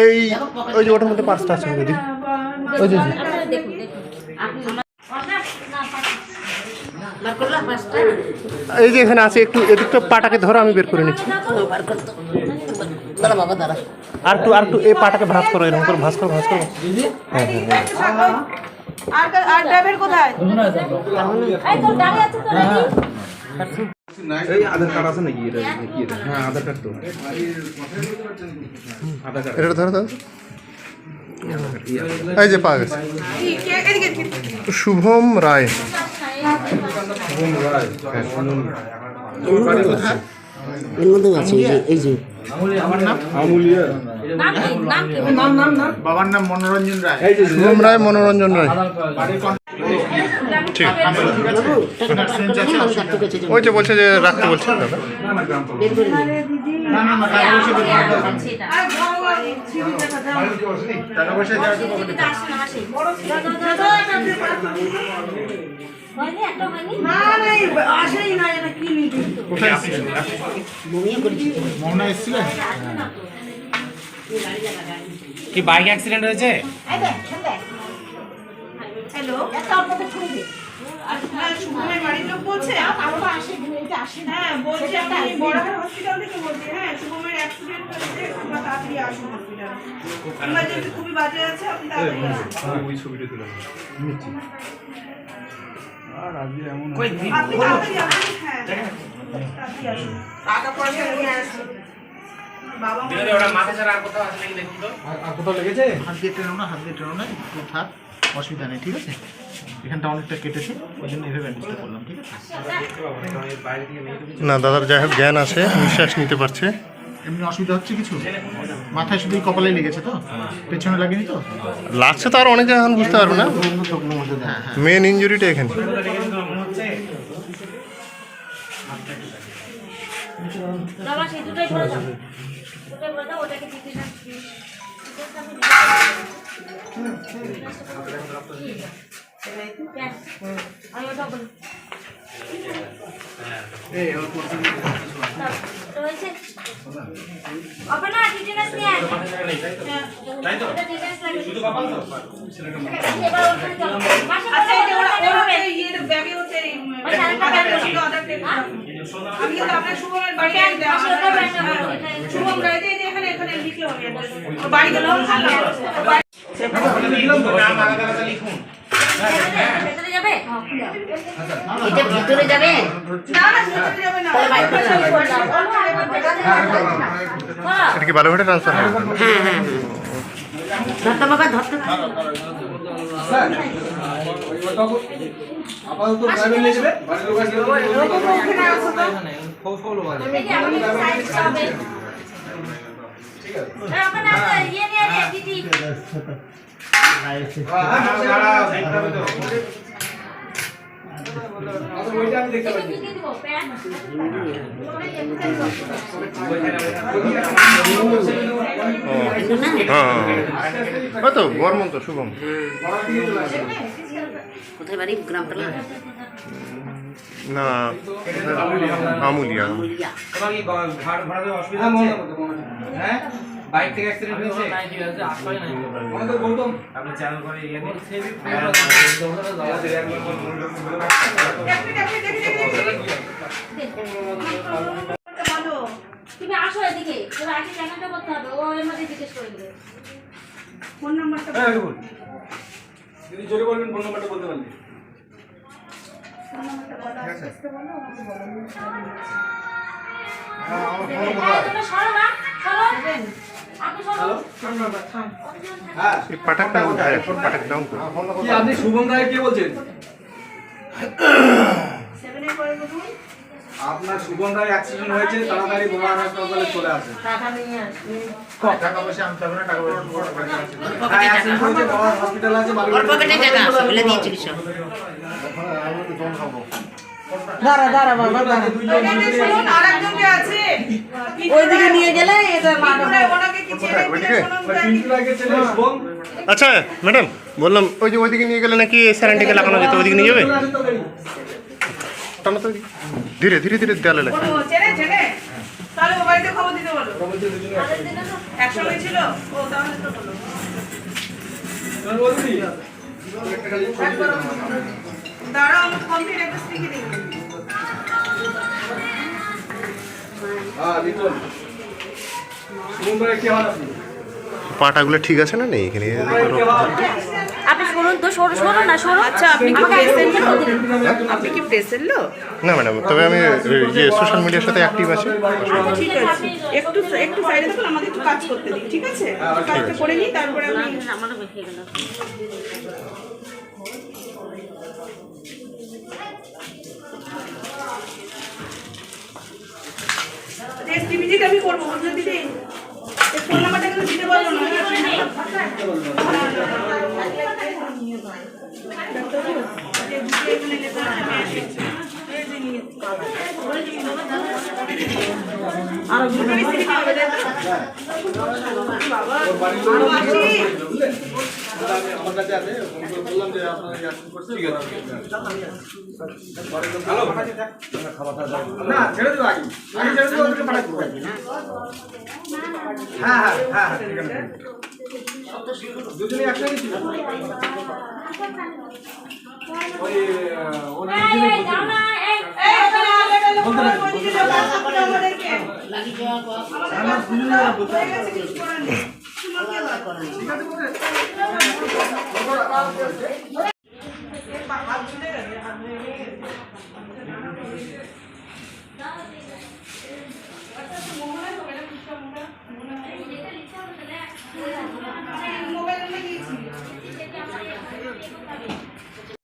এই ওই যে ওটার মধ্যে 5টা আছে দিদি, ওই যে এই যে এখানে আছে, একটু এদিকটা পাটাকে ধরো, আমি বের করে নিচ্ছি। আর একটু এই পাটাকে ভাঁজ করো, এরকম করে ভাঁজ করো। হ্যাঁ আর ড্রাইভার কোথায়? এই আধার কার্ড আছে নাকি? হ্যাঁ আধার কার্ড তো এটা ধরো। এই যে পাওয়া গেছে, শুভম রায়। বাবার নাম মনোরঞ্জন রায়। শুভম রায়, মনোরঞ্জন রায়। ঠিক ওই যে বলছে যে রাখতে বলছে দাদা। কি বাইক অ্যাক্সিডেন্ট হয়েছে? হ্যালো, শুভমের বাড়ির লোক বলছে? হ্যাঁ বলছি, আমি বড়হাট হসপিটাল থেকে বলছি। হ্যাঁ, শুভমের অ্যাক্সিডেন্ট হয়েছে, আপনারা তাড়াতাড়ি আসুন হসপিটালে। ইমার্জেন্সি খুবই বাজে আছে, আপনি তাড়াতাড়ি আসুন। ওই ছবিটা তুলে আর আজকে এমন আপনি তাড়াতাড়ি আসুন। হ্যাঁ তাড়াতাড়ি আসুন, টাকা পয়সা নিয়ে আসুন। বাবা ওটা মাথা ছাড়া আর কোথাও আছে নাকি দেখুন তো। আর কোথাও লেগেছে? হাত দিয়ে টেনো না, একটু থাক, অসুবিধা নেই, ঠিক আছে? এখানটা অনেকটা কেটেছে, ওই জন্য এভাবে ব্যান্ডেজটা করলাম, ঠিক আছে? না দাদার যাই হোক জ্ঞান আছে, নিঃশ্বাস নিতে পারছে। এমনি অসুবিধা হচ্ছে কিছু? মাথায় শুধু কপালে লেগেছে তো, পেছনে লাগেনি তো? লাগছে তো, আর অনেকে এখন বুঝতে পারবে না। হ্যাঁ হ্যাঁ। মেন ইঞ্জুরিটা এখানে। বাবা সেই দুটোই করে দাও, ওটাকে দিতে না। আমি ওটা বলি আপনারা ডিটেইলস নিয়ে আসুন। তাই তো ডিটেইলস লাগে শুধু বাবা তো এবার ওখানে চলো। আচ্ছা, এই যে ওরা এর ব্যাগে হচ্ছে আমি কিন্তু আপনার শুভমের বাড়ি শুভম রায় যে এখানে লিখলে হবে, বাড়িতে লোক থাকে। নাম আলাদা আলাদা লিখুন। ভেতরে যাবে? এটা ভিতরে যাবে? না না, ভিতরে যাবে না। এটা কি বালুঘাটে ট্রান্সফার? হ্যাঁ হ্যাঁ ধরতে বাবা, ধরতে আপাতত ড্রাইভার নিয়ে যাবে, বাড়ির লোক আসবে। ওখানে আছে ইয়ে নিয়ে রে দিদি। ওইটা আমি দেখতে পাচ্ছি। দিদি দিব প্যান্ট। হ্যাঁ তো বর্মন্ত শুভম। কোথায় বাড়ি? গ্রামতলা না, আমুলিয়া। তোমার কি ভাড়া দেওয়া অসুবিধা হচ্ছে? হ্যাঁ, বাইক থেকে অ্যাক্সিডেন্ট হয়েছে। আমাদের বলতাম আপনি চ্যানেল করে ইয়ে দিন। তুমি আসো এদিকে, তোর আগে চ্যানেলটা করতে হবে, ও এর মধ্যে জিজ্ঞেস করে দেবে। ফোন নাম্বারটা দিদি জোরে বলবেন, ফোন নাম্বারটা বলতে পারলি। তুমি সরো না, সরো। আপনি সরো। হ্যাঁ, এই পাটাকটা উঠায়, পাটাক ডাউন করো। কি আপনি শুভম রায় কে বলছেন? 7 এর পরে বলুন। আপনার শুভম রায় অ্যাক্সিডেন্ট হয়েছে, তাড়াতাড়ি বড়হাট হাসপাতালে চলে আসুন। টাকা নিয়ে আসবে। টাকা পয়সা আনতে হবে না, টাকা পয়সা হ্যাঁ, অ্যাক্সিডেন্ট হয়েছে, বড়হাট হসপিটাল আছে, বালুঘাটে। পকেটে টাকা আছে বলে দিয়েছিল সব। দাঁড়া বাবা, দাঁড়া। শুনুন, আরেকজনকে আছে ওইদিকে নিয়ে গেলে এটা মানবে। ওনাকে কি ছেড়ে দিলে শুনুন তো। পিন্টু রায়কে ছেলে শুভম। আচ্ছা ম্যাডাম, বললাম ওই যে ওইদিকে নিয়ে গেলে নাকি স্যারেন্টিকে লাগানো যেত, ওইদিকে নিয়ে যাবে? টানো তো, ধীরে ধীরে ধীরে দেয়ালে লাগে। ছেড়ে তাহলে ও বাড়িতে খবর দিতে বলো। ওরা বলছে দুজনে একসঙ্গে ছিল? ও তাহলে তো বলো। একসাথে বলছি একটা খালি ছবি একবার দাঁড়াও, আমি কমপ্লিট একটা স্টিকি দিই। হ্যাঁ লিটন শুভম ভাই কি হাল আছে পাটাগুলো ঠিক আছে না নেই এখানে আপনি শুনুন তো, শুনুন না, শুনুন। আচ্ছা, আপনি কি প্রেসেন্ট লো? আপনি কি প্রেসেন্ট লো? না ম্যাডাম, তবে আমি যে সোশ্যাল মিডিয়ার সাথে অ্যাক্টিভ আছি। ঠিক আছে, একটু সাইডে থাকুন, আমাদের একটু কাজ করতে দিন, ঠিক আছে? কাজটা করে নিই, তারপরে আমি আমারও বেশি গেল। এসটিভিজিটা আমি করবো, বুঝলেন দিদি? এই ফোন নাম্বারটা কিন্তু দিতে পারবো না। ওর বাড়ির লোক বুঝলে আমার কাছে আছে ফোন করে বললাম যে আপনারা অ্যাকশন করছে ঠিক আছে হ্যালো না ছেড়ে দেবো আগে ছেড়ে দেবো ওদেরকে পাঠাচ্ছি হ্যাঁ ঠিক আছে দুজনে একসাথে ছিল ওই ওর দুজনে আমাদেরকে